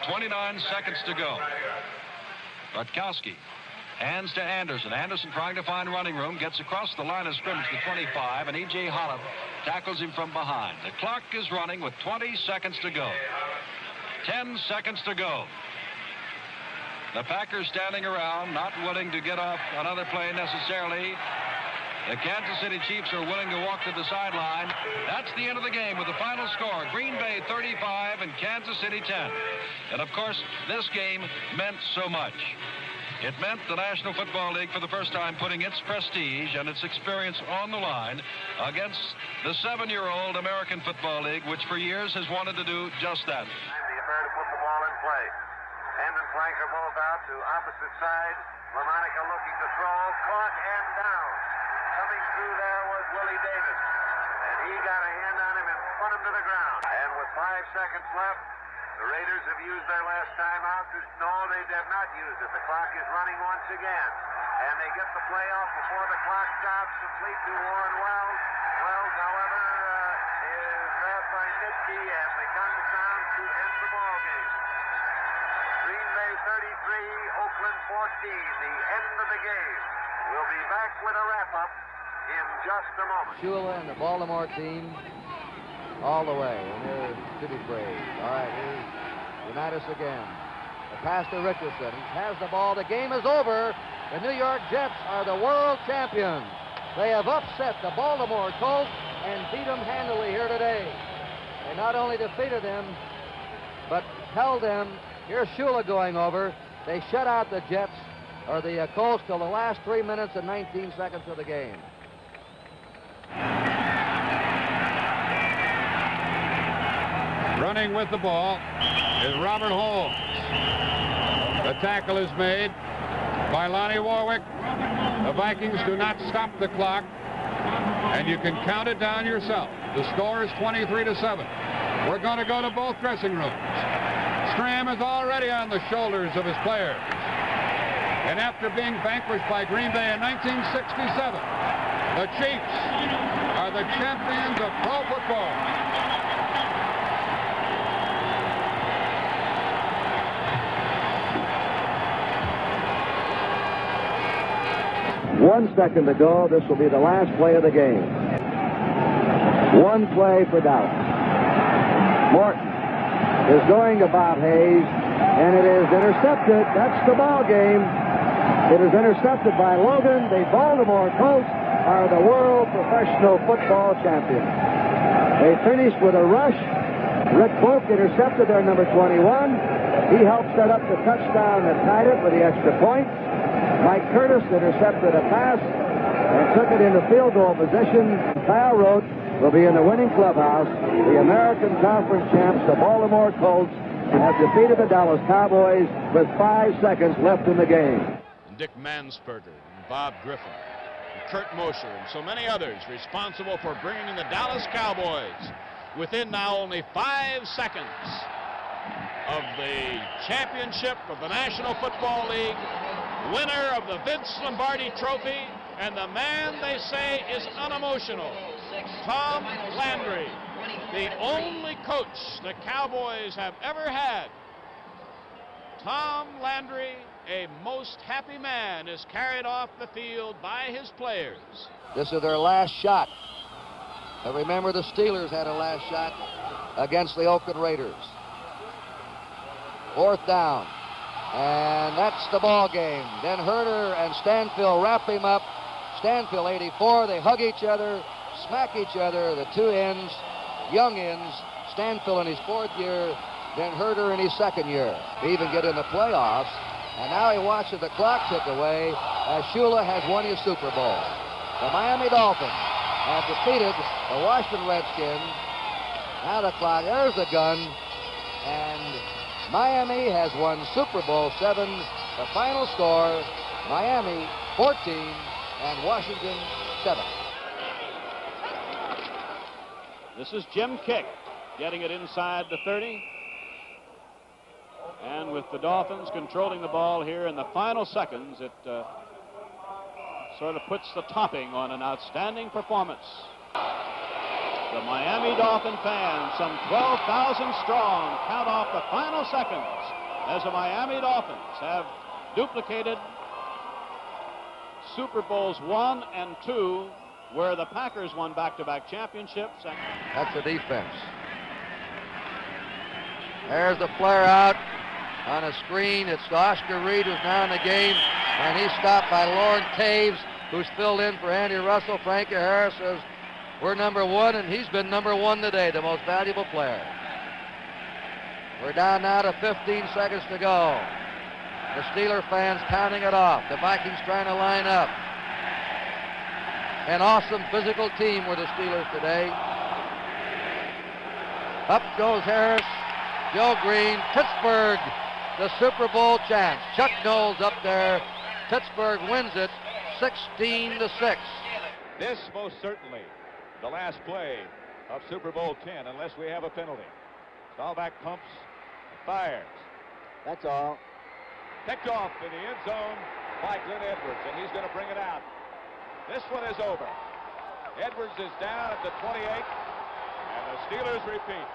29 seconds to go. Rutkowski hands to Anderson. Anderson trying to find running room. Gets across the line of scrimmage to 25, and E.J. Holland tackles him from behind. The clock is running with 20 seconds to go. 10 seconds to go. The Packers standing around, not willing to get off another play necessarily. The Kansas City Chiefs are willing to walk to the sideline. That's the end of the game with the final score. Green Bay 35 and Kansas City 10. And, of course, this game meant so much. It meant the National Football League for the first time putting its prestige and its experience on the line against the 7-year-old American Football League, which for years has wanted to do just that. The affair to put the ball in play. End and flank are both out to opposite sides. LaMonica looking to throw. Caught and down. Coming through there was Willie Davis. And he got a hand on him and put him to the ground. And with 5 seconds left, the Raiders have used their last timeout. No, they have not used it. The clock is running once again. And they get the play off before the clock stops, complete to Warren Wells. Wells, however, is grabbed by Nitke, and the gun sounds to end the ball game. Green Bay 33, Oakland 14. The end of the game. We'll be back with a wrap-up in just a moment. Shula and the Baltimore team all the way, and they're to be praised. All right, here's Unitas again. The pass to Richardson. He has the ball. The game is over. The New York Jets are the world champions. They have upset the Baltimore Colts and beat them handily here today. They not only defeated them, but held them. Here's Shula going over. They shut out the Jets, or the Colts, till the last 3 minutes and 19 seconds of the game. Running with the ball is Robert Holmes. The tackle is made by Lonnie Warwick. The Vikings do not stop the clock, and you can count it down yourself. The score is 23-7. We're going to go to both dressing rooms. Stram is already on the shoulders of his players. And after being vanquished by Green Bay in 1967, the Chiefs are the champions of pro football. One second to go. This will be the last play of the game. One play for Dallas. Morton is going about Hayes, and it is intercepted. That's the ball game. It is intercepted by Logan. The Baltimore Colts are the world professional football champions. They finished with a rush. Rick Boak intercepted their number 21. He helped set up the touchdown that tied it for the extra point. Mike Curtis intercepted a pass and took it into field goal position. Kyle Rote will be in the winning clubhouse. The American Conference champs, the Baltimore Colts, have defeated the Dallas Cowboys with 5 seconds left in the game. Dick Mansberger, and Bob Griffin, and Kurt Mosher, and so many others responsible for bringing the Dallas Cowboys within now only 5 seconds of the championship of the National Football League, winner of the Vince Lombardi Trophy, and the man they say is unemotional, Tom Landry, the only coach the Cowboys have ever had. Tom Landry, a most happy man, is carried off the field by his players. This is their last shot. And remember, the Steelers had a last shot against the Oakland Raiders. 4th down. And that's the ball game. Then Herder and Stanfield wrap him up. Stanfield 84. They hug each other, smack each other. The two ends, young ends. Stanfield in his 4th year, then Herder in his 2nd year. They even get in the playoffs. And now he watches the clock tick away as Shula has won his Super Bowl. The Miami Dolphins have defeated the Washington Redskins. Now the clock, there's the gun. And Miami has won Super Bowl 7. The final score, Miami 14 and Washington 7. This is Jim Kick getting it inside the 30. And with the Dolphins controlling the ball here in the final seconds, it sort of puts the topping on an outstanding performance. The Miami Dolphin fans, some 12,000 strong, count off the final final seconds as the Miami Dolphins have duplicated Super Bowls 1 and 2, where the Packers won back-to-back championships. That's the defense. There's the flare out on a screen. It's Oscar Reed who's now in the game, and he's stopped by Lauren Taves, who's filled in for Andy Russell. Frankie Harris says, we're number one, and he's been number one today, the most valuable player. We're down now to 15 seconds to go. The Steeler fans counting it off. The Vikings trying to line up. An awesome physical team were the Steelers today. Up goes Harris. Joe Green. Pittsburgh, the Super Bowl champs. Chuck Knowles up there. Pittsburgh wins it 16-6. This most certainly the last play of Super Bowl 10, unless we have a penalty. Staubach pumps, fires. That's all. Picked off in the end zone by Glenn Edwards, and he's going to bring it out. This one is over. Edwards is down at the 28, and the Steelers repeat.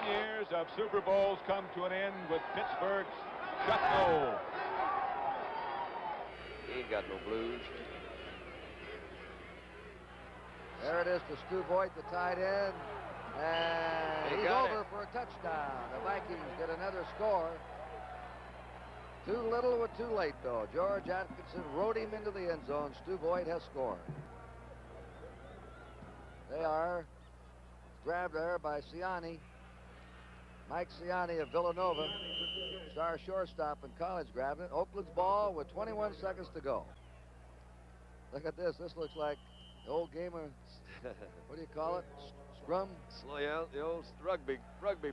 Years of Super Bowls come to an end with Pittsburgh's Chuck Knowles. He ain't got no blues. There it is to Stu Voigt, the tight end. And he's over for a touchdown. The Vikings get another score. Too little or too late, though. George Atkinson rode him into the end zone. Stu Voigt has scored. They are grabbed there by Ciani. Mike Ciani of Villanova, star shortstop in college, grabbing it. Oakland's ball with 21 seconds to go. Look at this. This looks like the old game of, what do you call it? Scrum? Yeah, the old rugby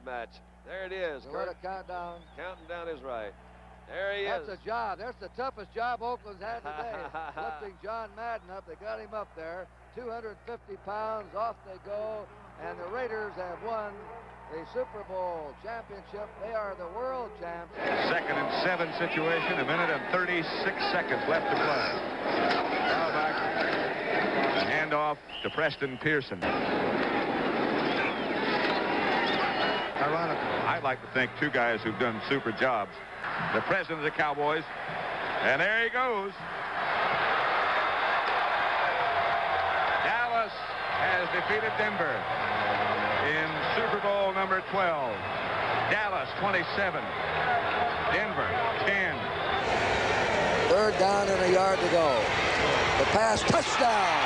match. There it is. So let it count down. Counting down is right. There he is. That's a job. That's the toughest job Oakland's had today. Lifting John Madden up. They got him up there. 250 pounds. Off they go. And the Raiders have won the Super Bowl championship. They are the world champs. 2nd and 7 situation, 1 minute and 36 seconds left to play. Now back. A handoff to Preston Pearson. Ironically, I'd like to thank two guys who've done super jobs. The president of the Cowboys, and there he goes. Dallas has defeated Denver in Super Bowl number 12. Dallas 27, Denver 10. Third down and a yard to go. The pass, touchdown.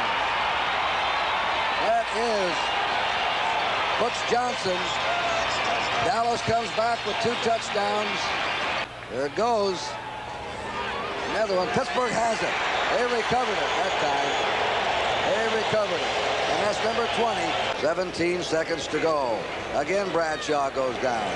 That is Butch Johnson. Dallas comes back with 2 touchdowns. There it goes. Another one. Pittsburgh has it. They recovered it that time. They recovered it. And that's number 20. 17 seconds to go. Again, Bradshaw goes down.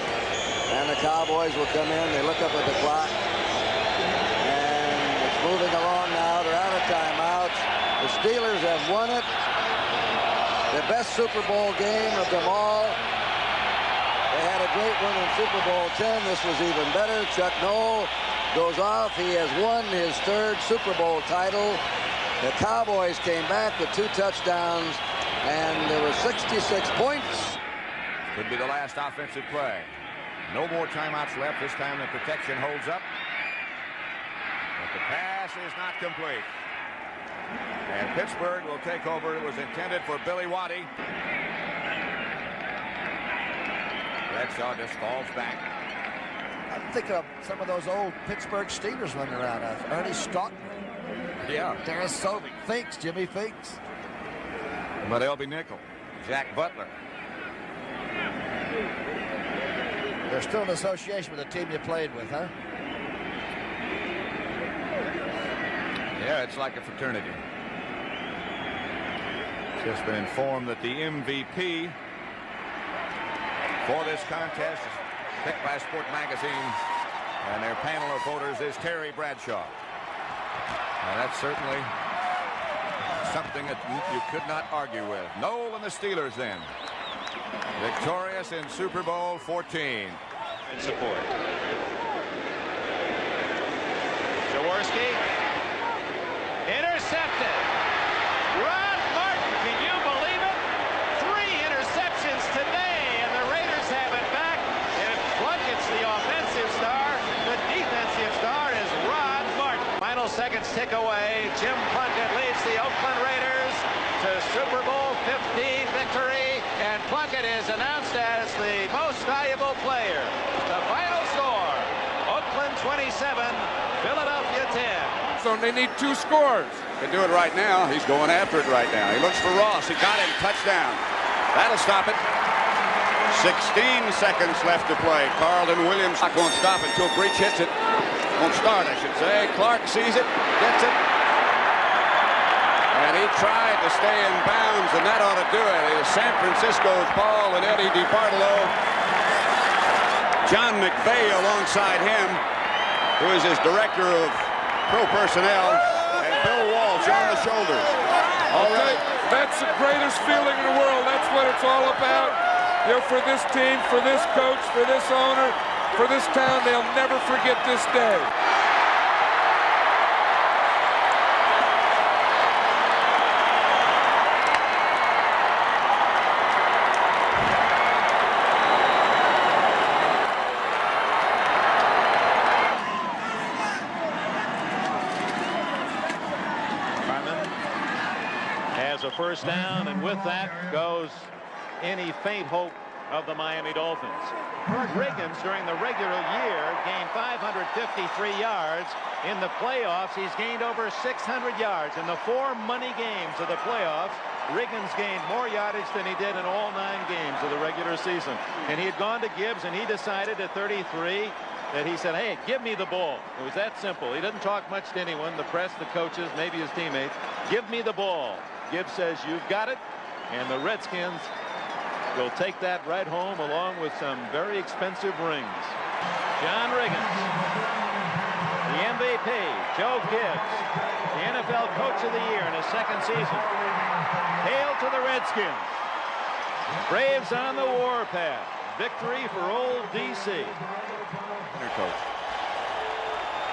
And the Cowboys will come in. They look up at the clock. And it's moving along now. They're out of timeouts. The Steelers have won it. The best Super Bowl game of them all. They had a great win in Super Bowl 10. This was even better. Chuck Knowles goes off. He has won his 3rd Super Bowl title. The Cowboys came back with 2 touchdowns, and there were 66 points. Could be the last offensive play. No more timeouts left. This time the protection holds up. But the pass is not complete. And Pittsburgh will take over. It was intended for Billy Waddy. Bradshaw just falls back. I'm thinking of some of those old Pittsburgh Steelers running around. Ernie Stockton. Yeah. Terrence Sovic. Finks. Jimmy Finks. But L.B. Nickel. Jack Butler. There's still an association with the team you played with, huh? Yeah, it's like a fraternity. Just been informed that the MVP for this contest is picked by Sport Magazine, and their panel of voters is Terry Bradshaw. Now that's certainly something that you could not argue with. Noel and the Steelers then victorious in Super Bowl 14. And support. Jaworski intercepted. Rod Martin tick away. Jim Plunkett leads the Oakland Raiders to Super Bowl 15 victory, and Plunkett is announced as the most valuable player. The final score, Oakland 27, Philadelphia 10. So they need 2 scores. Can do it right now. He's going after it right now. He looks for Ross. He got him. Touchdown. That'll stop it. 16 seconds left to play. Carlton Williams won't stop until Breach hits it. Won't start, I should say. Clark sees it, gets it. And he tried to stay in bounds, and that ought to do it. It is San Francisco's Paul and Eddie DiBartolo. John McVay alongside him, who is his director of pro personnel, and Bill Walsh on the shoulders. All right. That's the greatest feeling in the world. That's what it's all about. You know, for this team, for this coach, for this owner, for this town, they'll never forget this day. Has a first down, and with that goes any faint hope of the Miami Dolphins. Bert Riggins during the regular year gained 553 yards. In the playoffs, he's gained over 600 yards. In the 4 money games of the playoffs, Riggins gained more yardage than he did in all 9 games of the regular season. And he had gone to Gibbs, and he decided at 33 that he said, hey, give me the ball. It was that simple. He didn't talk much to anyone, the press, the coaches, maybe his teammates. Give me the ball. Gibbs says, you've got it. And the Redskins will take that right home along with some very expensive rings. John Riggins, the MVP, Joe Gibbs, the NFL Coach of the Year in his 2nd season. Hail to the Redskins. Braves on the warpath. Victory for old D.C. Coach.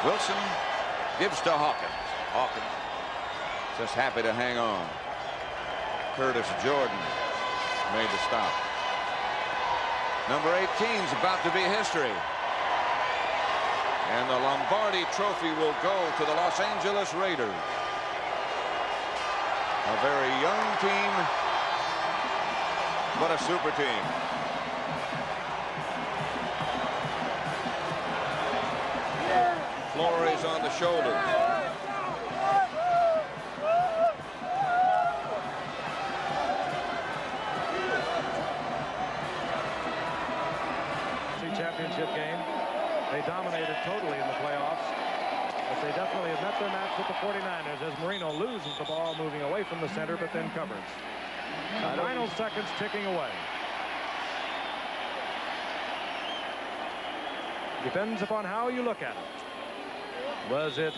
Wilson gives to Hawkins. Hawkins just happy to hang on. Curtis Jordan made the stop. Number 18's about to be history. And the Lombardi Trophy will go to the Los Angeles Raiders. A very young team, but a super team. Flores on the shoulders. Championship game. They dominated totally in the playoffs, but they definitely have met their match with the 49ers as Marino loses the ball moving away from the center, but then covers. The final seconds ticking away. Depends upon how you look at it. Was it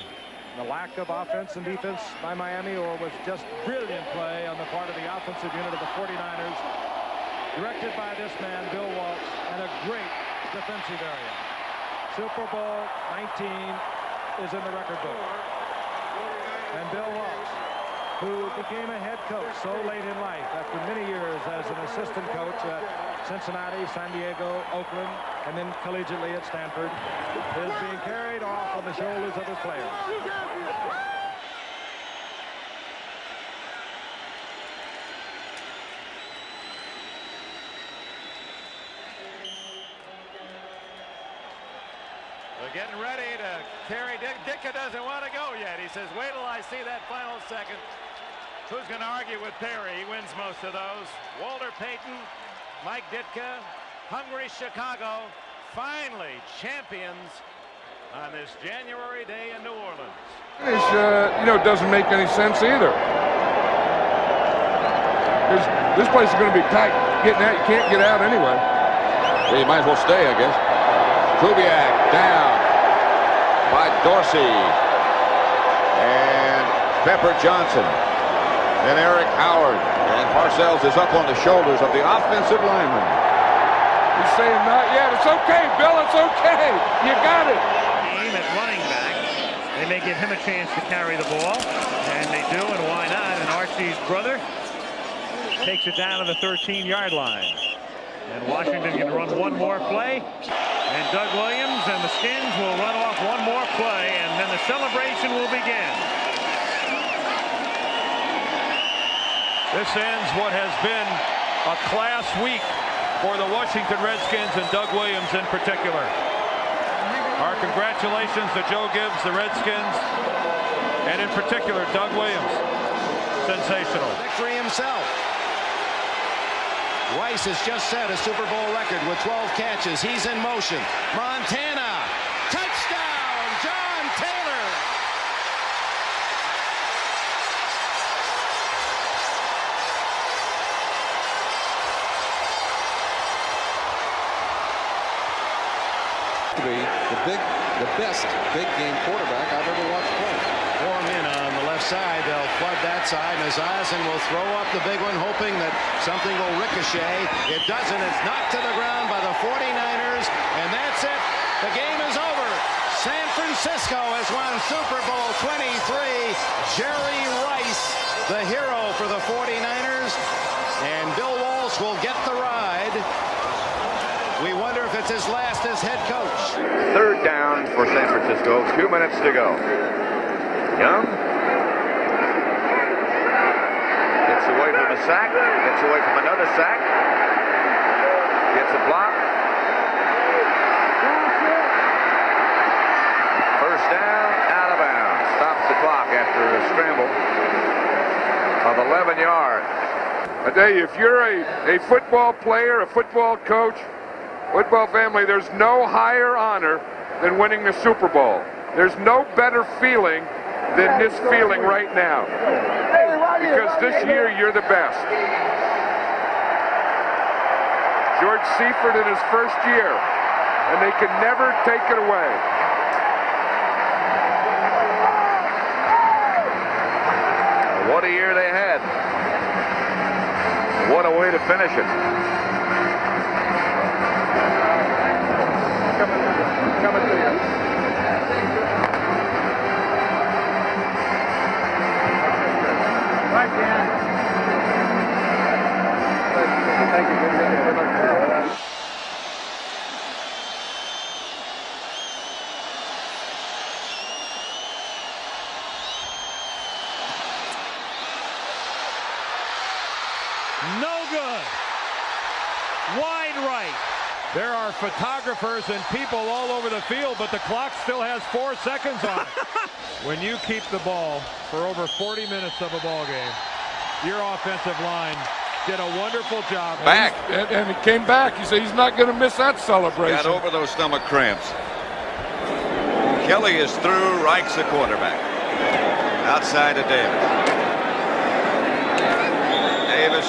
the lack of offense and defense by Miami, or was just brilliant play on the part of the offensive unit of the 49ers, directed by this man, Bill Walsh, and a great defensive area. Super Bowl 19 is in the record book. And Bill Walsh, who became a head coach so late in life after many years as an assistant coach at Cincinnati, San Diego, Oakland, and then collegiately at Stanford, is being carried off on the shoulders of his players. They're getting ready to carry. Ditka doesn't want to go yet. He says, wait till I see that final second. Who's going to argue with Perry? He wins most of those. Walter Payton, Mike Ditka, hungry Chicago, finally champions on this January day in New Orleans. Finish, doesn't make any sense either. This place is going to be tight. Getting out, you can't get out anyway. Well, you might as well stay, I guess. Kubiak down by Dorsey and Pepper Johnson. Then Eric Howard, and Parcells is up on the shoulders of the offensive lineman. He's saying not yet. It's okay, Bill. It's okay. You got it. Aim at running back. They may give him a chance to carry the ball, and they do, and why not? And Archie's brother takes it down to the 13-yard line. And Washington can run one more play. And Doug Williams and the Skins will run off one more play, and then the celebration will begin. This ends what has been a class week for the Washington Redskins and Doug Williams in particular. Our congratulations to Joe Gibbs, the Redskins, and in particular Doug Williams. Sensational. Victory himself. Rice has just set a Super Bowl record with 12 catches. He's in motion. Montana. Touchdown, John Taylor. The best big game quarterback I've ever watched play. Form in on the left side. They'll flood that side. Mazazen will throw up the big one, hoping that something will ricochet. It doesn't. It's knocked to the ground by the 49ers, and that's it. The game is over. San Francisco has won Super Bowl 23. Jerry Rice, the hero for the 49ers, and Bill Walsh will get the ride. We wonder if it's his last as head coach. Third down for San Francisco. 2 minutes to go. Young gets away from a sack. Gets away from another sack. Gets a block. First down, out of bounds. Stops the clock after a scramble of 11 yards. I tell you, if you're a football player, a football coach, football family, there's no higher honor than winning the Super Bowl. There's no better feeling than this feeling right now. Because this year, you're the best. George Seifert in his first year, and they can never take it away. What a year they had. What a way to finish it. Coming to you. Right, Dan. Thank you very much. No good. Wide right. There are photographers and people all over the field, but the clock still has 4 seconds on it. When you keep the ball for over 40 minutes of a ball game, your offensive line did a wonderful job. Back. And he came back. He said he's not going to miss that celebration. Got over those stomach cramps. Kelly is through. Reich's the quarterback. Outside to Davis. Davis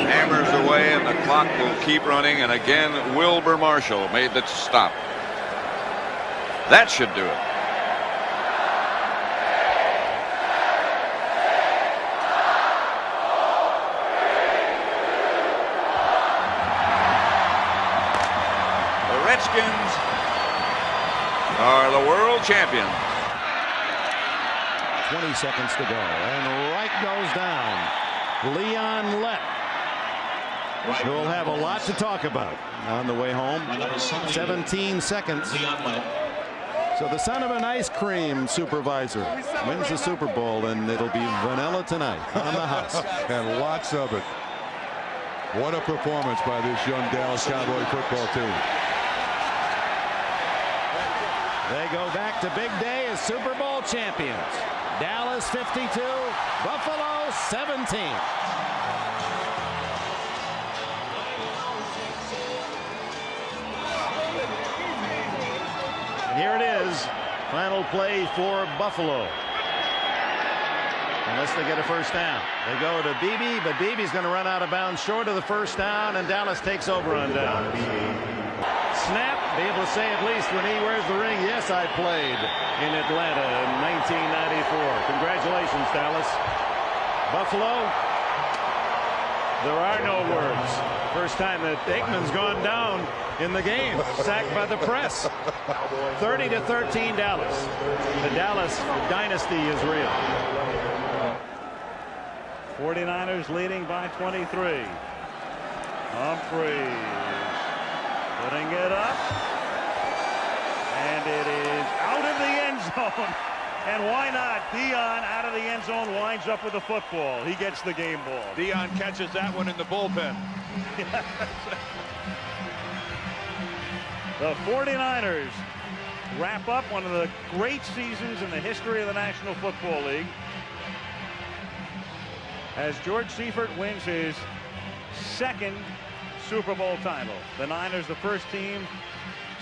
hammers away, and the clock will keep running. And again, Wilbur Marshall made the stop. That should do it. The Redskins are the world champions. 20 seconds to go, and Reich goes down. Leon Lett, who'll have a lot to talk about on the way home. 17 seconds. So the son of an ice cream supervisor wins the Super Bowl, and it'll be vanilla tonight on the house. And lots of it. What a performance by this young Dallas Cowboy football team. They go back to big day as Super Bowl champions. Dallas 52, Buffalo 17. And here it is, final play for Buffalo. Unless they get a first down. They go to Beebe, but Beebe's going to run out of bounds short of the first down, and Dallas takes over on down. Snap, be able to say at least when he wears the ring, yes, I played in Atlanta in 1994. Congratulations, Dallas. Buffalo, there are no words. First time that Aikman's gone down in the game, sacked by the press. 30-13 Dallas. The Dallas dynasty is real. 49ers leading by 23. Humphreys putting it up. And it is out of the end zone. And why not? Dion out of the end zone winds up with the football. He gets the game ball. Dion catches that one in the bullpen. The 49ers wrap up one of the great seasons in the history of the National Football League as George Seifert wins his second Super Bowl title. The Niners, the first team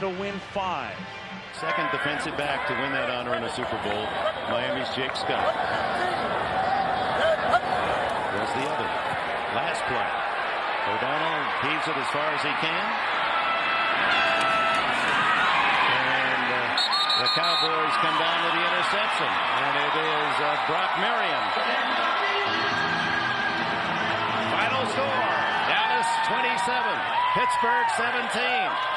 to win 5. Second defensive back to win that honor in a Super Bowl. Miami's Jake Scott. There's the other. Last play. O'Donnell heaves it as far as he can. And the Cowboys come down with the interception. And it is Brock Marion. Final score. Dallas 27. Pittsburgh 17.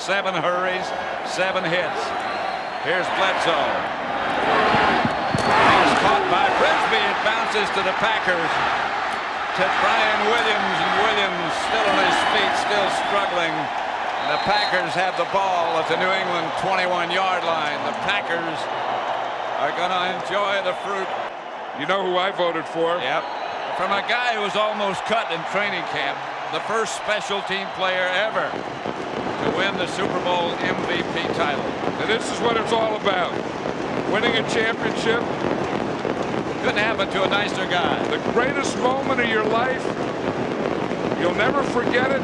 7 hurries, 7 hits. Here's Bledsoe. He's caught by Brisby. It bounces to the Packers. To Brian Williams, and Williams still on his feet, still struggling. And the Packers have the ball at the New England 21-yard line. The Packers are going to enjoy the fruit. You know who I voted for? Yep. From a guy who was almost cut in training camp, the first special team player ever to win the Super Bowl MVP title. And this is what it's all about. Winning a championship. Couldn't happen to a nicer guy. The greatest moment of your life. You'll never forget it.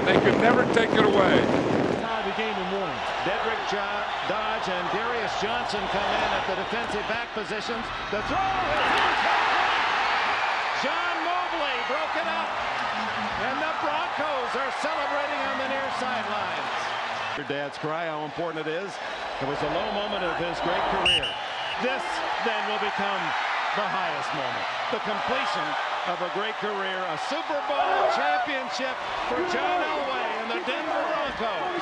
They could never take it away. The game in one. Dedrick Dodge and Darius Johnson come in at the defensive back positions. The throw. John Mobley broke it up. And the Broncos are celebrating on the near sidelines. Your dad's cry, how important it is. It was a low moment of his great career. This then will become the highest moment. The completion of a great career. A Super Bowl championship for John Elway and the Denver Broncos.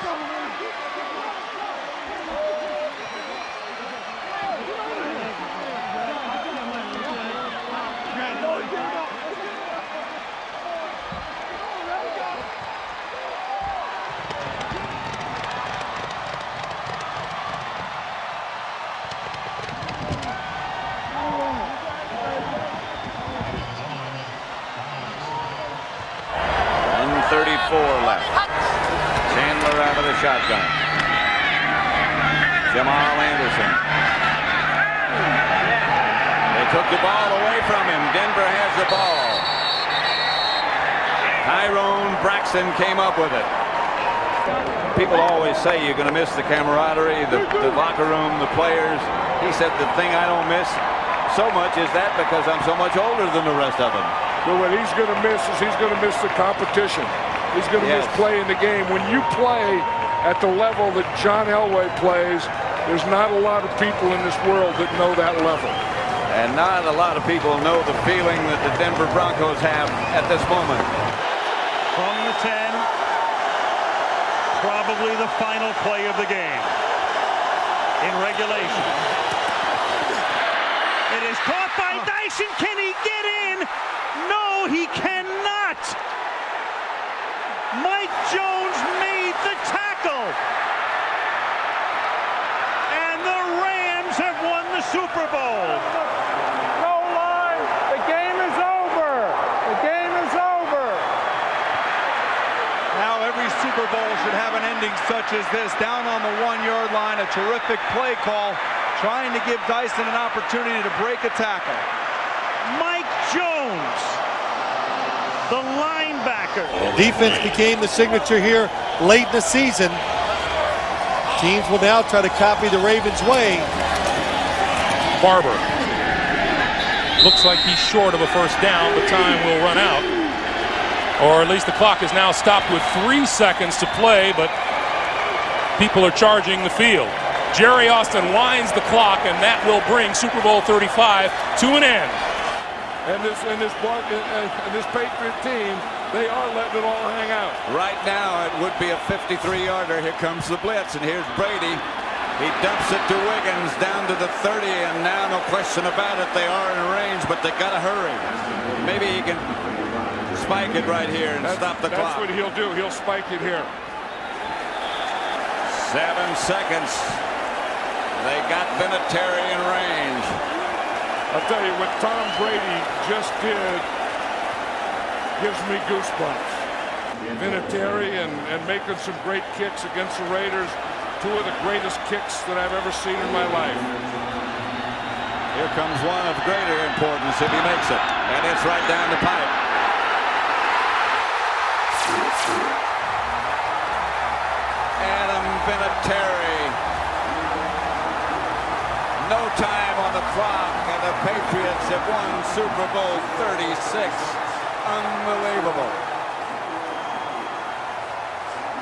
Left. Chandler out of the shotgun. Jamal Anderson. They took the ball away from him. Denver has the ball. Tyrone Braxton came up with it. People always say you're going to miss the camaraderie, the locker room, the players. He said the thing I don't miss so much is that because I'm so much older than the rest of them. But what he's going to miss is he's going to miss the competition. He's going to miss playing the game. When you play at the level that John Elway plays, there's not a lot of people in this world that know that level. And not a lot of people know the feeling that the Denver Broncos have at this moment. From the 10, probably the final play of the game in regulation. It is caught by Dyson. Can he get in? No, he cannot. Mike Jones made the tackle. And the Rams have won the Super Bowl. No line. The game is over. The game is over. Now every Super Bowl should have an ending such as this. Down on the 1-yard line, a terrific play call, trying to give Dyson an opportunity to break a tackle. Mike Jones, the linebacker. Defense became the signature here late in the season. Teams will now try to copy the Ravens' way. Barber. Looks like he's short of a first down, but time will run out. Or at least the clock is now stopped with 3 seconds to play, but people are charging the field. Jerry Austin winds the clock, and that will bring Super Bowl 35 to an end. And this Patriot team, they are letting it all hang out. Right now, it would be a 53-yarder. Here comes the blitz, and here's Brady. He dumps it to Wiggins down to the 30, and now no question about it, they are in range, but they got to hurry. Maybe he can spike it right here and stop the clock. That's what he'll do. He'll spike it here. 7 seconds. They got Vinatieri in range. I'll tell you what Tom Brady just did gives me goosebumps. Vinatieri and making some great kicks against the Raiders. 2 of the greatest kicks that I've ever seen in my life. Here comes one of greater importance if he makes it. And it's right down the pipe. Adam Vinatieri. No time on the clock, and the Patriots have won Super Bowl 36. Unbelievable.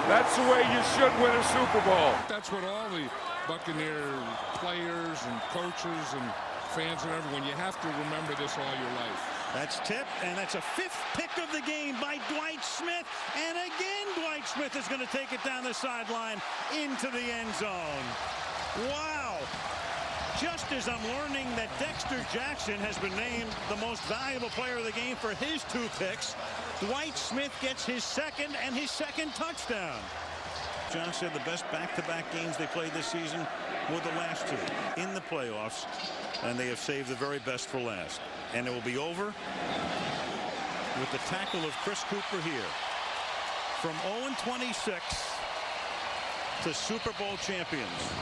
That's the way you should win a Super Bowl. That's what all the Buccaneer players and coaches and fans and everyone, you have to remember this all your life. That's tipped, and that's a 5th pick of the game by Dwight Smith. And again, Dwight Smith is going to take it down the sideline into the end zone. Wow. Just as I'm learning that Dexter Jackson has been named the most valuable player of the game for his 2 picks, Dwight Smith gets his second and his second touchdown. John said the best back-to-back games they played this season were the last 2 in the playoffs, and they have saved the very best for last. And it will be over with the tackle of Chris Cooper here. From 0-26 to Super Bowl champions.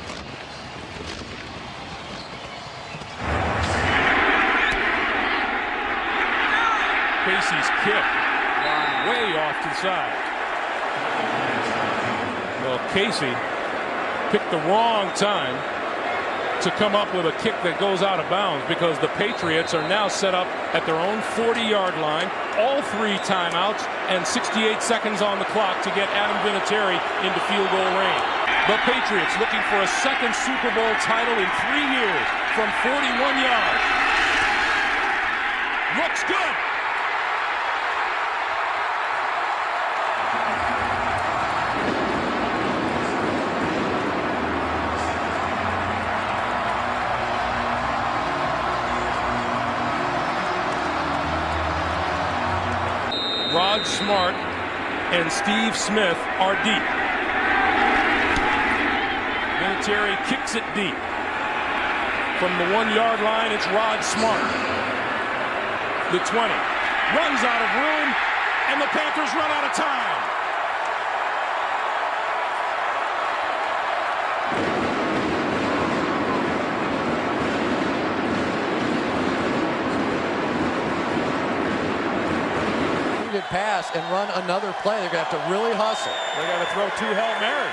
Casey's kick way off to the side. Well, Casey picked the wrong time to come up with a kick that goes out of bounds, because the Patriots are now set up at their own 40-yard line, all 3 timeouts, and 68 seconds on the clock to get Adam Vinatieri into field goal range. The Patriots looking for a second Super Bowl title in 3 years from 41 yards. Looks good. Rod Smart and Steve Smith are deep. Vinatieri kicks it deep. From the 1-yard line, it's Rod Smart. The 20. Runs out of room, and the Panthers run out of time. Pass and run another play. They're going to have to really hustle. They got to throw 2 Hail Marys.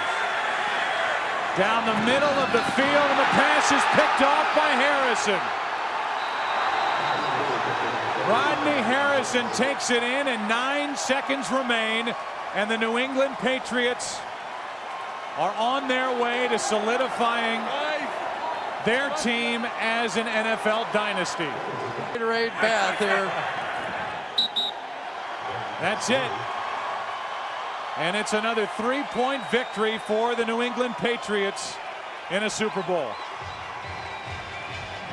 Down the middle of the field, and the pass is picked off by Harrison. Rodney Harrison takes it in, and 9 seconds remain, and the New England Patriots are on their way to solidifying their team as an NFL dynasty. Gatorade bath here. That's it. And it's another 3-point victory for the New England Patriots in a Super Bowl.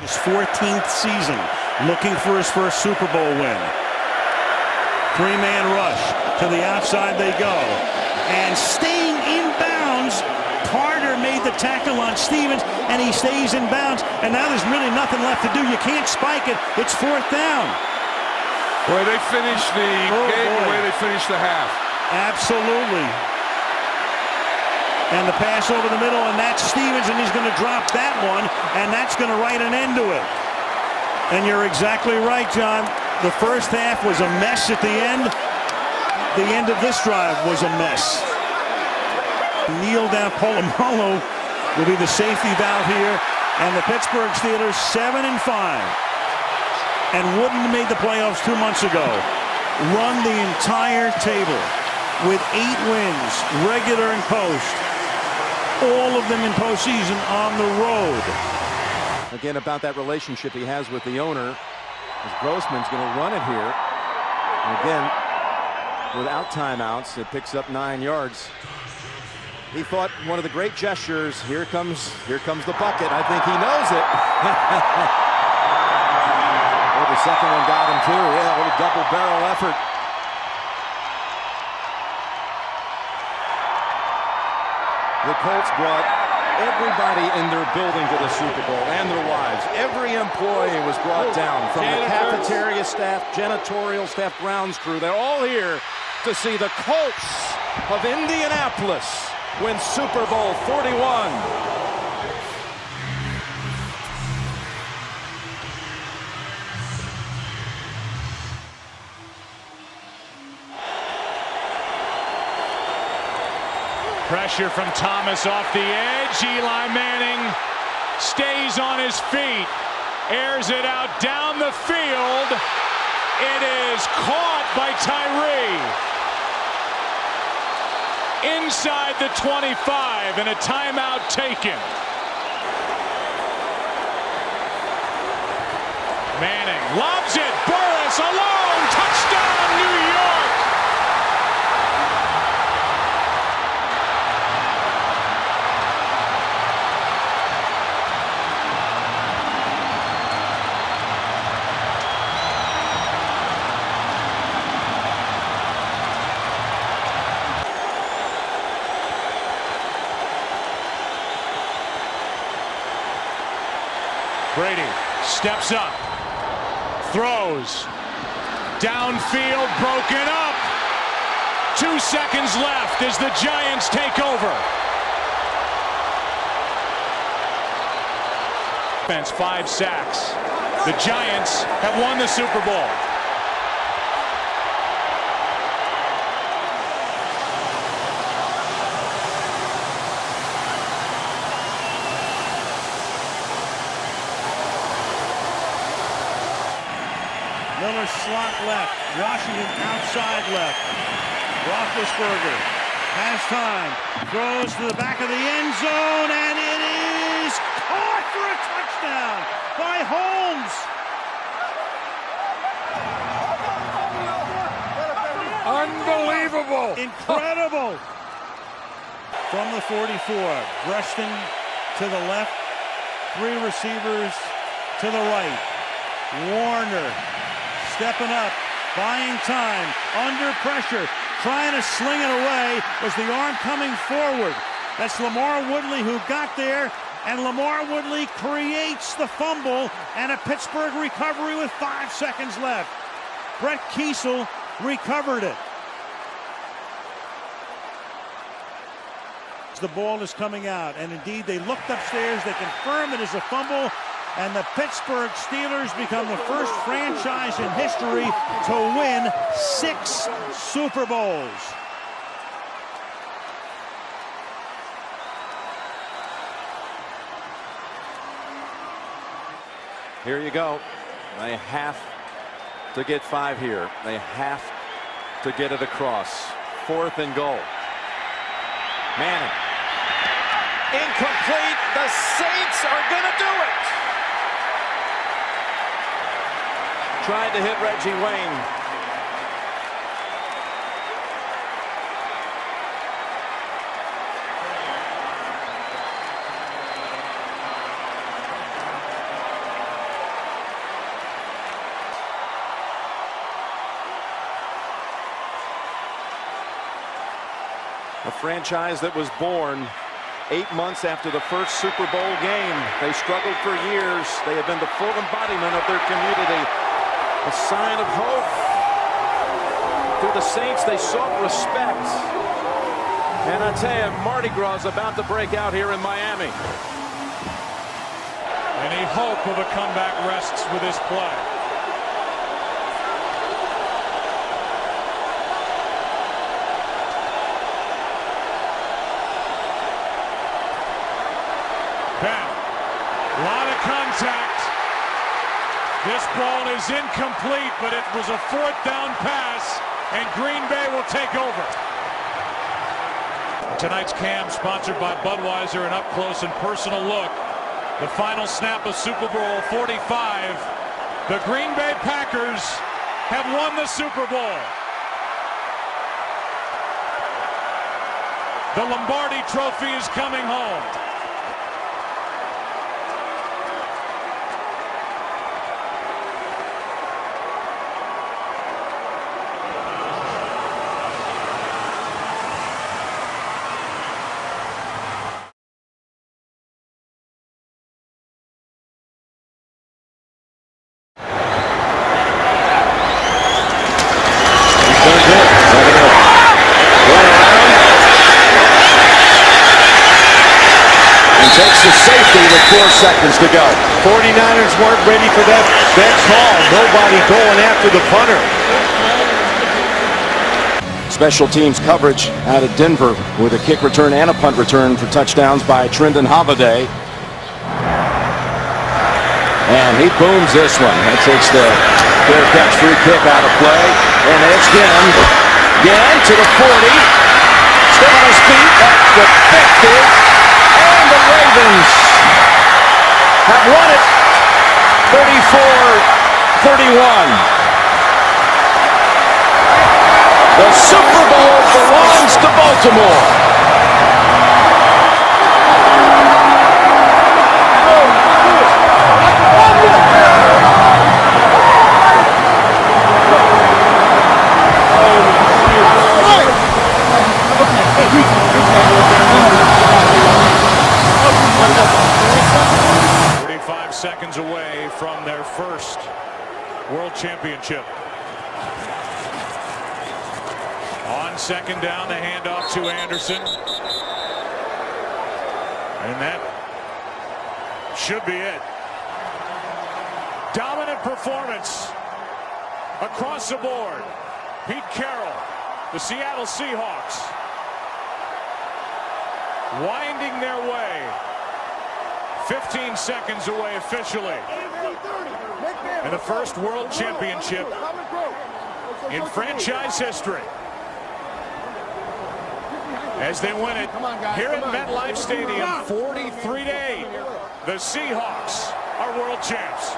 His 14th season, looking for his first Super Bowl win. 3-man rush. To the outside they go. And staying in bounds, Carter made the tackle on Stevens, and he stays in bounds. And now there's really nothing left to do. You can't spike it. It's 4th down. Boy, they finished the game the way they finished the half. Absolutely. And the pass over the middle, and that's Stevens, and he's going to drop that one, and that's going to write an end to it. And you're exactly right, John. The first half was a mess at the end. The end of this drive was a mess. Neil down Polamalu will be the safety valve here, and the Pittsburgh Steelers 7-5. And wouldn't have made the playoffs 2 months ago. Run the entire table with 8 wins, regular and post. All of them in postseason on the road. Again, about that relationship he has with the owner, as Grossman's going to run it here. And again, without timeouts, it picks up 9 yards. He thought one of the great gestures, here comes the bucket. I think he knows it. The second one got him too. Yeah, what a double barrel effort. The Colts brought everybody in their building to the Super Bowl and their wives. Every employee was brought down, from the cafeteria staff, janitorial staff, grounds crew. They're all here to see the Colts of Indianapolis win Super Bowl 41. Pressure from Thomas off the edge. Eli Manning stays on his feet. Airs it out down the field. It is caught by Tyree. Inside the 25 and a timeout taken. Manning lobs it. Burris alone. Touchdown, New York. Brady steps up, throws, downfield, broken up. 2 seconds left as the Giants take over. Defense 5 sacks. The Giants have won the Super Bowl. Miller slot left. Washington outside left. Roethlisberger has time. Throws to the back of the end zone, and it is caught for a touchdown by Holmes. Unbelievable. Incredible. From the 44, Preston to the left. 3 receivers to the right. Warner stepping up, buying time, under pressure, trying to sling it away. Was the arm coming forward? That's Lamar Woodley who got there, and Lamar Woodley creates the fumble and a Pittsburgh recovery with 5 seconds left. Brett Kiesel recovered it. The ball is coming out, and indeed they looked upstairs, they confirmed it is a fumble, and the Pittsburgh Steelers become the first franchise in history to win 6 Super Bowls. Here you go. They have to get 5 here. They have to get it across. 4th and goal. Manning. Incomplete. The Saints are going to do it. Tried to hit Reggie Wayne. A franchise that was born 8 months after the first Super Bowl game. They struggled for years. They have been the full embodiment of their community. A sign of hope. Through the Saints, they sought respect. And I tell you, Mardi Gras is about to break out here in Miami. Any hope of a comeback rests with this play. A lot of contact. This ball is incomplete, but it was a 4th down pass, and Green Bay will take over. Tonight's cam sponsored by Budweiser, an up-close and personal look. The final snap of Super Bowl 45. The Green Bay Packers have won the Super Bowl. The Lombardi Trophy is coming home. seconds to go. 49ers weren't ready for that call. Nobody going after the punter. Special teams coverage out of Denver with a kick return and a punt return for touchdowns by Trendon Holiday. And he booms this one. That takes the fair catch free kick out of play. And it's again to the 40. Still on his feet at the 50. And the Ravens have won it 34-31. The Super Bowl belongs to Baltimore. Seconds away from their first world championship. On second down, the handoff to Anderson. And that should be it. Dominant performance across the board. Pete Carroll, the Seattle Seahawks, winding their way. 15 seconds away officially. And the first world championship in franchise history. As they win it here at MetLife Stadium, 43-8. The Seahawks are world champs.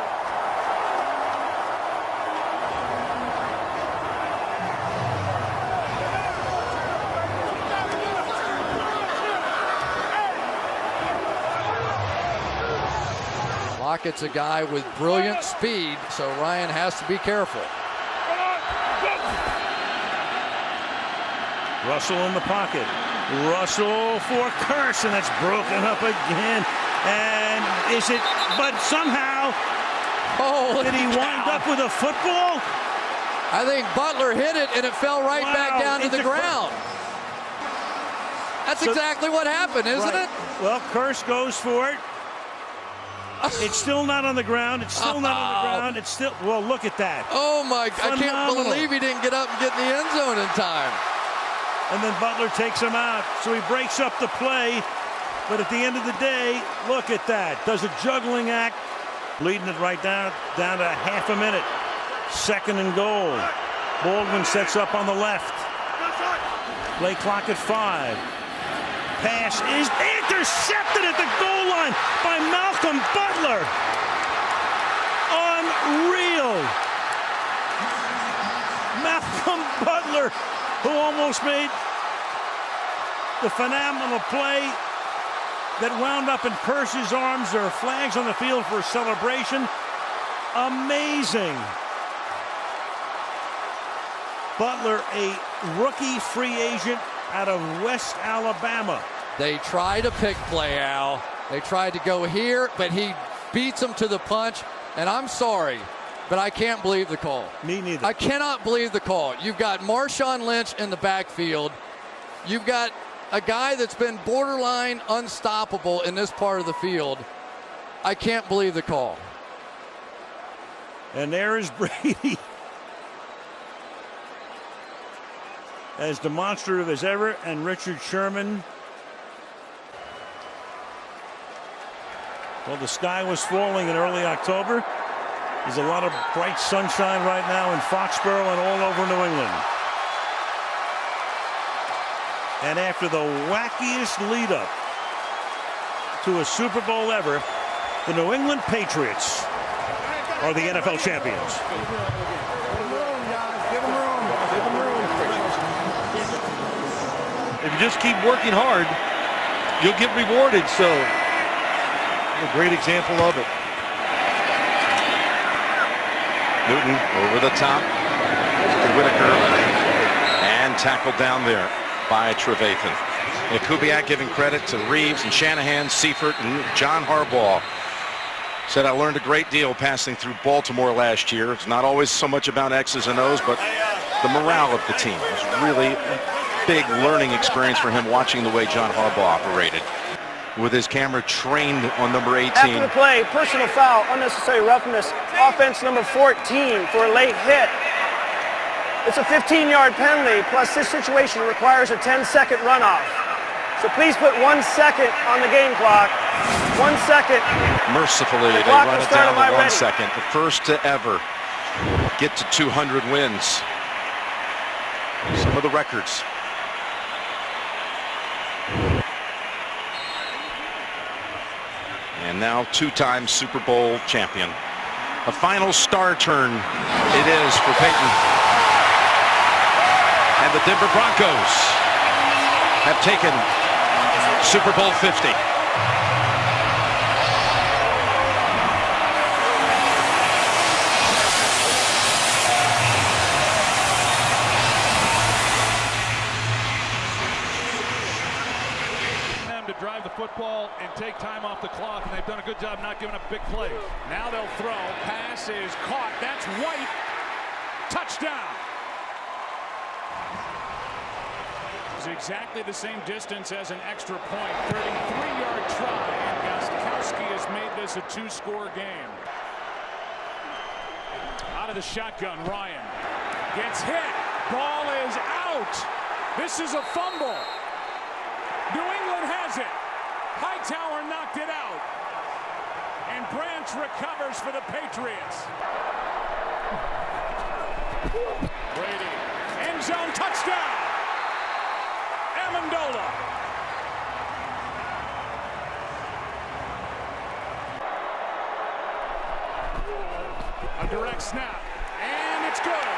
Lockett's a guy with brilliant speed, so Ryan has to be careful. Russell in the pocket. Russell for Curse, and that's broken up again. And is it, but somehow, did he wind up with a football? I think Butler hit it, and it fell right back down to the ground. That's exactly what happened, isn't it? Well, Curse goes for it. It's still not on the ground. It's still not on the ground. It's still, well, look at that. Oh, my, Phenomenal. I can't believe he didn't get up and get in the end zone in time. And then Butler takes him out. So he breaks up the play. But at the end of the day, look at that. Does a juggling act. Leading it right down to half a minute. Second and goal. Baldwin sets up on the left. Play clock at 5. Pass is intercepted at the goal line by Malcolm Butler. Unreal. Malcolm Butler, who almost made the phenomenal play that wound up in Curse's arms. There are flags on the field for a celebration. Amazing. Butler, a rookie free agent out of West Alabama. They tried a pick play, Al. They tried to go here, but he beats him to the punch. And I'm sorry, but I can't believe the call. Me neither. I cannot believe the call. You've got Marshawn Lynch in the backfield. You've got a guy that's been borderline unstoppable in this part of the field. I can't believe the call. And there is Brady. As demonstrative as ever, and Richard Sherman. Well, the sky was falling in early October. There's a lot of bright sunshine right now in Foxborough and all over New England. And after the wackiest lead-up to a Super Bowl ever, the New England Patriots are the NFL champions. If you just keep working hard, you'll get rewarded. So, a great example of it. Newton over the top to Whitaker and tackled down there by Trevathan. And Kubiak giving credit to Reeves and Shanahan, Seifert, and John Harbaugh. Said, I learned a great deal passing through Baltimore last year. It's not always so much about X's and O's, but the morale of the team was really a big learning experience for him watching the way John Harbaugh operated. with his camera trained on number 18. After the play, personal foul, unnecessary roughness, offense number 14 for a late hit. It's a 15-yard penalty, plus this situation requires a 10-second runoff. So please put 1 second on the game clock. 1 second. Mercifully, they run it down to 1 second. The first to ever get to 200 wins. Some of the records. And now two-time Super Bowl champion. A final star turn it is for Peyton. And the Denver Broncos have taken Super Bowl 50. To drive the football and take time off the clock, and they've done a good job not giving up big plays. Now they'll throw. Pass is caught. That's White. Touchdown. It's exactly the same distance as an extra point. 33-yard try, and Gostkowski has made this a two-score game. Out of the shotgun, Ryan gets hit. Ball is out. This is a fumble. New England has it. Hightower knocked it out. And Branch recovers for the Patriots. Brady, end zone touchdown. Amendola. A direct snap. And it's good.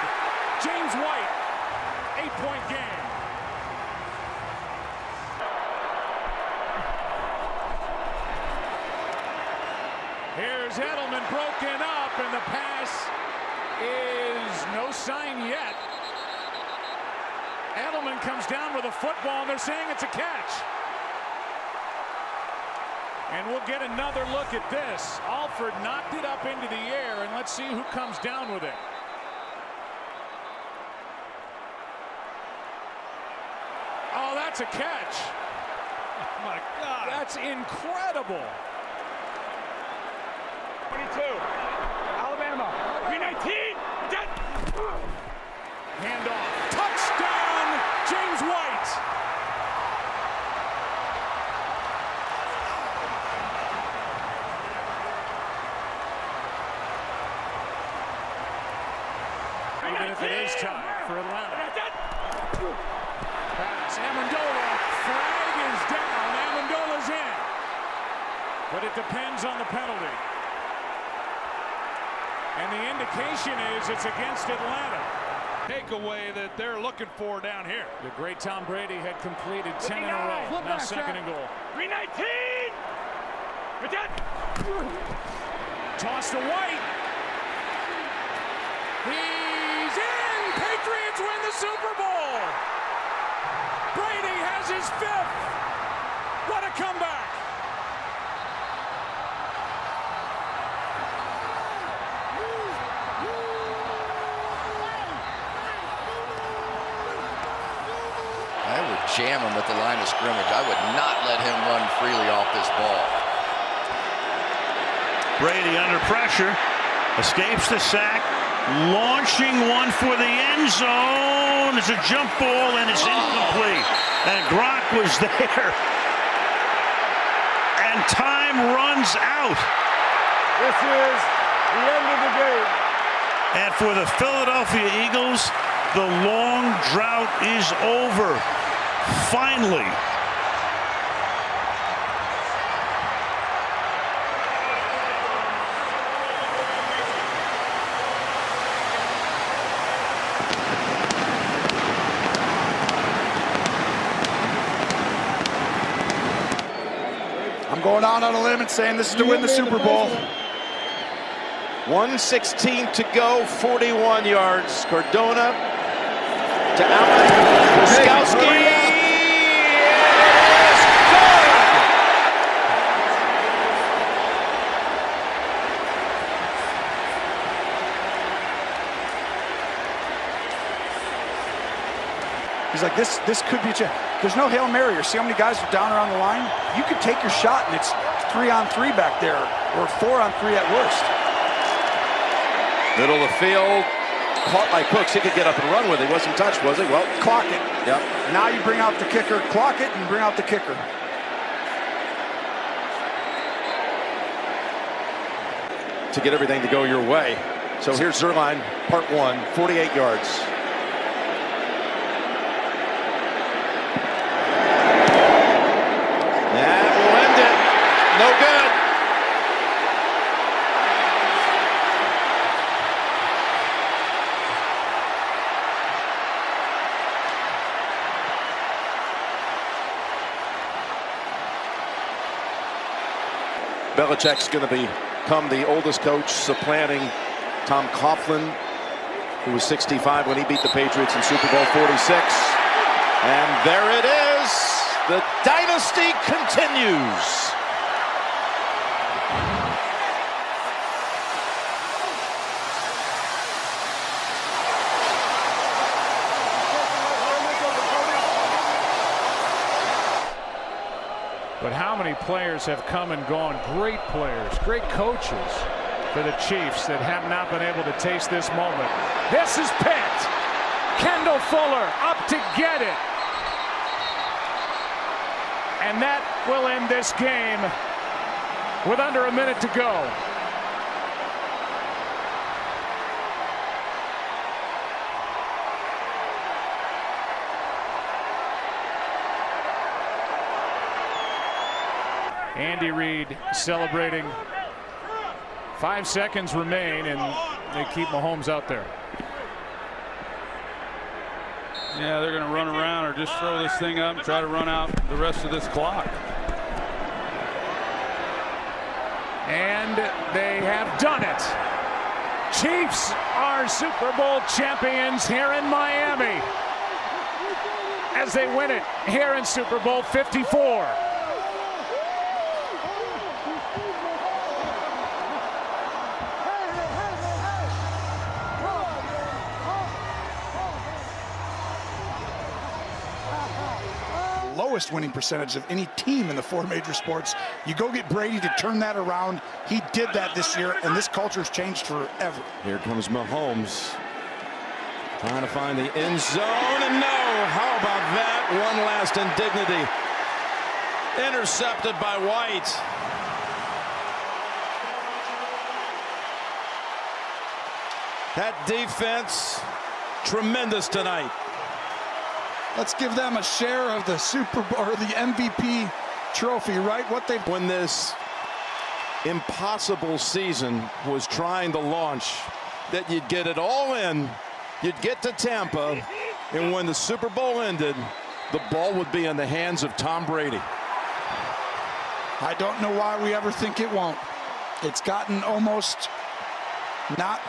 James White, 8-point game. Here's Edelman broken up, and the pass is no sign yet. Edelman comes down with a football, and they're saying it's a catch. And we'll get another look at this. Alford knocked it up into the air, and let's see who comes down with it. Oh, that's a catch. Oh, my God. That's incredible. 22, Alabama, 319, handoff, touchdown, James White. Even if it is time for Atlanta. Pass, Amendola, flag is down, Amendola's in. But it depends on the penalty. And the indication is it's against Atlanta. Takeaway that they're looking for down here. The great Tom Brady had completed 10 in a row. Now second and goal. 319! Toss to White. He's in! Patriots win the Super Bowl! Brady has his 5th. What a comeback! I would jam him at the line of scrimmage. I would not let him run freely off this ball. Brady under pressure, escapes the sack, launching one for the end zone. It's a jump ball, and it's incomplete. And Gronk was there. And time runs out. This is the end of the game. And for the Philadelphia Eagles, the long drought is over. Finally. I'm going out on a limb and saying this is to win the Super Bowl. 1:16 to go, 41 yards. Cardona to Allen. Skowski is good! He's like, this could be a chance. There's no Hail Mary. See how many guys are down around the line? You could take your shot, and it's 3-on-3 back there, or 4-on-3 at worst. Middle of the field. Caught by Cooks. He could get up and run with it. He wasn't touched, was he? Well, clock it. Yep. Now you bring out the kicker. Clock it and bring out the kicker. To get everything to go your way. So here's Zerline, part 1, 48 yards. That will end it. No good. Belichick's going to become the oldest coach, supplanting Tom Coughlin, who was 65 when he beat the Patriots in Super Bowl 46. And there it is. The dynasty continues. But how many players have come and gone? Great players, great coaches for the Chiefs that have not been able to taste this moment. This is Pitt. Kendall Fuller up to get it. And that will end this game with under a minute to go. Andy Reid celebrating. 5 seconds remain, and they keep Mahomes out there. Yeah, they're going to run around or just throw this thing up and try to run out the rest of this clock. And they have done it. Chiefs are Super Bowl champions here in Miami as they win it here in Super Bowl 54. Lowest winning percentage of any team in the 4 major sports. You go get Brady to turn that around. He did that this year, and this culture's changed forever. Here comes Mahomes, trying to find the end zone, and no, how about that? One last indignity. Intercepted by White. That defense, tremendous tonight. Let's give them a share of the Super Bowl or the MVP trophy, right? What they've when this impossible season was trying to launch, that you'd get it all in, you'd get to Tampa, and when the Super Bowl ended, the ball would be in the hands of Tom Brady. I don't know why we ever think it won't. It's gotten almost not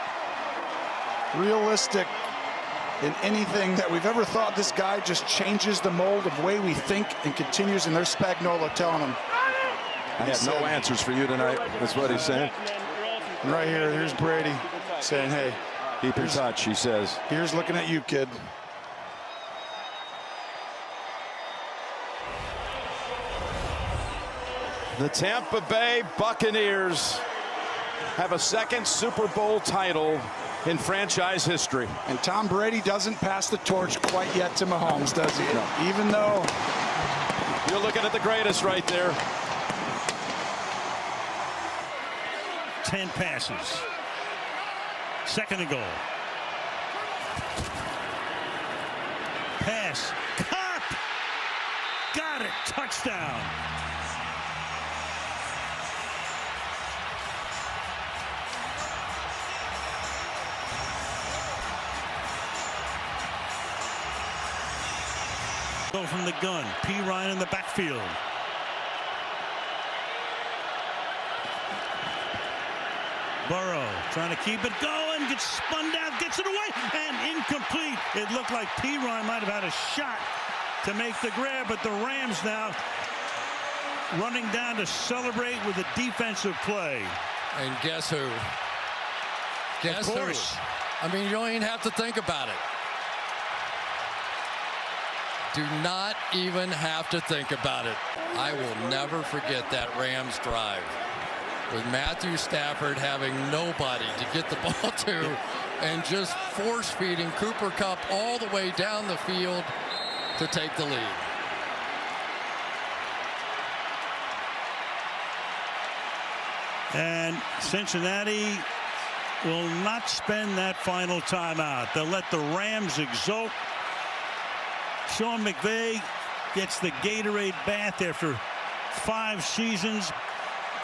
realistic in anything that we've ever thought. This guy just changes the mold of the way we think and continues, and there's Spagnuolo telling him. I have no answers for you tonight. That's what he's saying. And right here, here's Brady saying, hey, keep in touch, he says. Here's looking at you, kid. The Tampa Bay Buccaneers have a second Super Bowl title in franchise history. And Tom Brady doesn't pass the torch quite yet to Mahomes, does he? No. Even though you're looking at the greatest right there. 10 passes. Second and goal. Pass. Caught. Got it. Touchdown. Go from the gun. P. Ryan in the backfield. Burrow trying to keep it going, gets spun down, gets it away, and incomplete. It looked like P. Ryan might have had a shot to make the grab, but the Rams now running down to celebrate with a defensive play. And guess who? Guess who? I mean, you don't even have to think about it. Do not even have to think about it. I will never forget that Rams drive with Matthew Stafford having nobody to get the ball to and just force feeding Cooper Kupp all the way down the field to take the lead. And Cincinnati will not spend that final timeout. They'll let the Rams exult. Sean McVay gets the Gatorade bath after 5 seasons.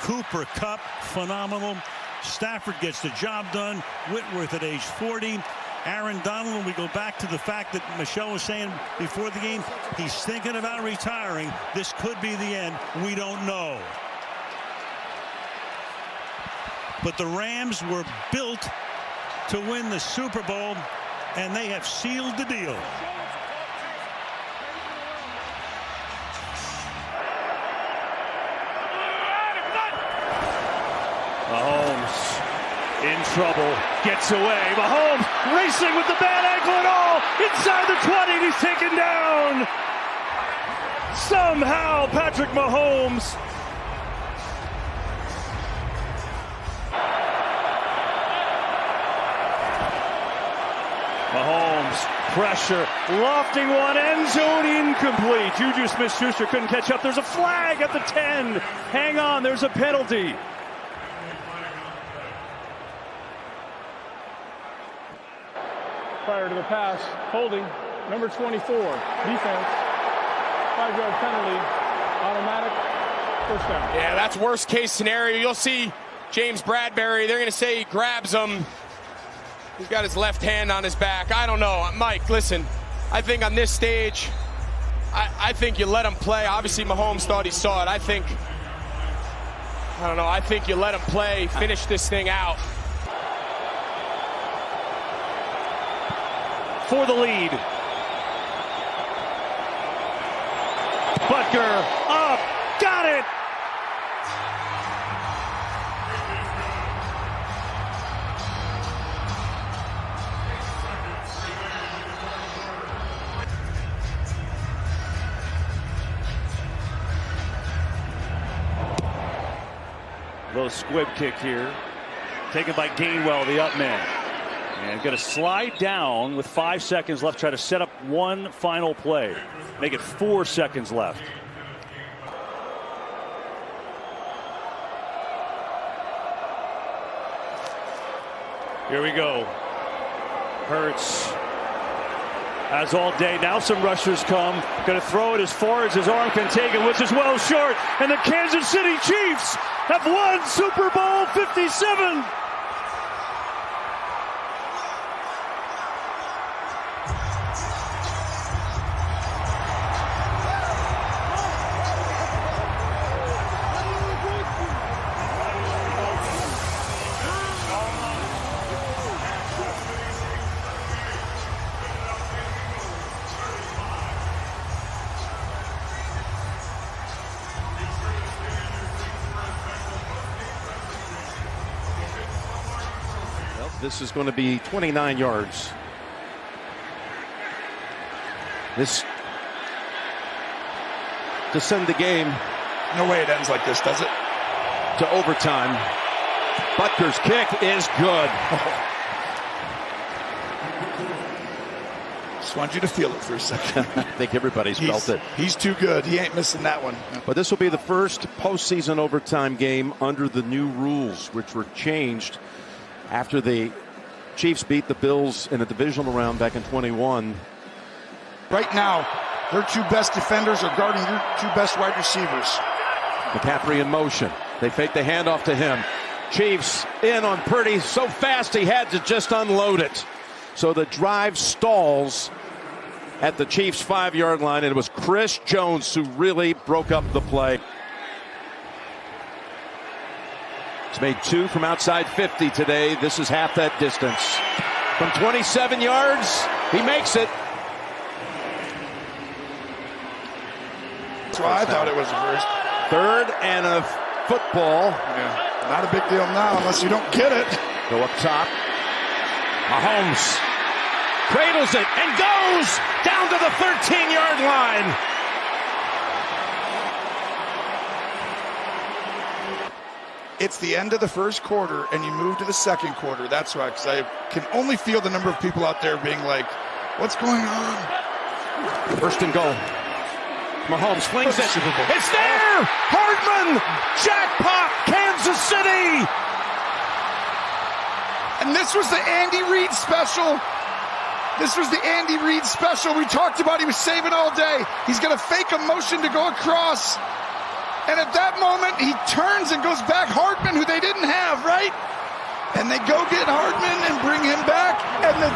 Cooper Kupp, phenomenal. Stafford gets the job done. Whitworth at age 40. Aaron Donald, when we go back to the fact that Michelle was saying before the game, he's thinking about retiring. This could be the end. We don't know. But the Rams were built to win the Super Bowl, and they have sealed the deal. Mahomes in trouble, gets away. Mahomes racing with the bad ankle and all, inside the 20, and he's taken down. Somehow Patrick Mahomes. Mahomes, pressure, lofting one, end zone incomplete. Juju Smith-Schuster couldn't catch up. There's a flag at the 10. Hang on, there's a penalty. Prior to the pass, holding, number 24, defense, 5-yard penalty, automatic, first down. Yeah, that's worst case scenario. You'll see James Bradbury, they're going to say he grabs him. He's got his left hand on his back. I don't know. Mike, listen, I think on this stage, I think you let him play. Obviously, Mahomes thought he saw it. I think you let him play, finish this thing out. For the lead. Butker up, got it. Low squib kick here, taken by Gainwell, the up man. And going to slide down with 5 seconds left, try to set up one final play. Make it 4 seconds left. Here we go. Hurts has all day. Now some rushers come. Going to throw it as far as his arm can take it, which is well short. And the Kansas City Chiefs have won Super Bowl 57. This is going to be 29 yards. This to send the game. No way it ends like this, does it? To overtime. Butker's kick is good. Just want you to feel it for a second. I think everybody's felt it. He's too good. He ain't missing that one. But this will be the first postseason overtime game under the new rules, which were changed after the Chiefs beat the Bills in a divisional round back in 21. Right now, their 2 best defenders are guarding your 2 best wide receivers. McCaffrey in motion. They fake the handoff to him. Chiefs in on Purdy so fast he had to just unload it. So the drive stalls at the Chiefs' 5-yard line, and it was Chris Jones who really broke up the play. He's made 2 from outside 50 today. This is half that distance. From 27 yards, he makes it. That's why I thought it was the first. 3rd and a football. Yeah. Not a big deal now unless you don't get it. Go up top. Mahomes cradles it, and goes down to the 13-yard line. It's the end of the first quarter, and you move to the second quarter. That's right, because I can only feel the number of people out there being like, what's going on? First and goal. Mahomes flings it. It's there! Hardman! Jackpot! Kansas City! And this was the Andy Reid special. This was the Andy Reid special we talked about. He was saving all day. He's going to fake a motion to go across. And at that moment, he turns and goes back. Hardman, who they didn't have, right? And they go get Hardman and bring him back. And the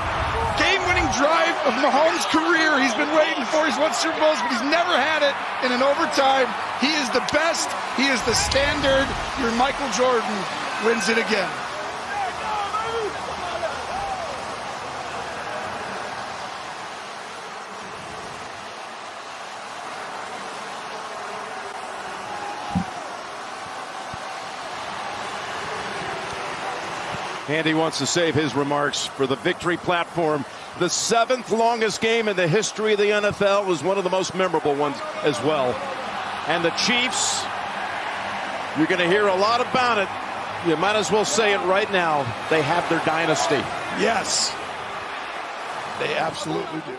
game-winning drive of Mahomes' career, he's been waiting for. He's won Super Bowls, but he's never had it in an overtime. He is the best. He is the standard. Your Michael Jordan wins it again. Andy wants to save his remarks for the victory platform. The 7th longest game in the history of the NFL was one of the most memorable ones as well. And the Chiefs, you're going to hear a lot about it. You might as well say it right now. They have their dynasty. Yes, they absolutely do.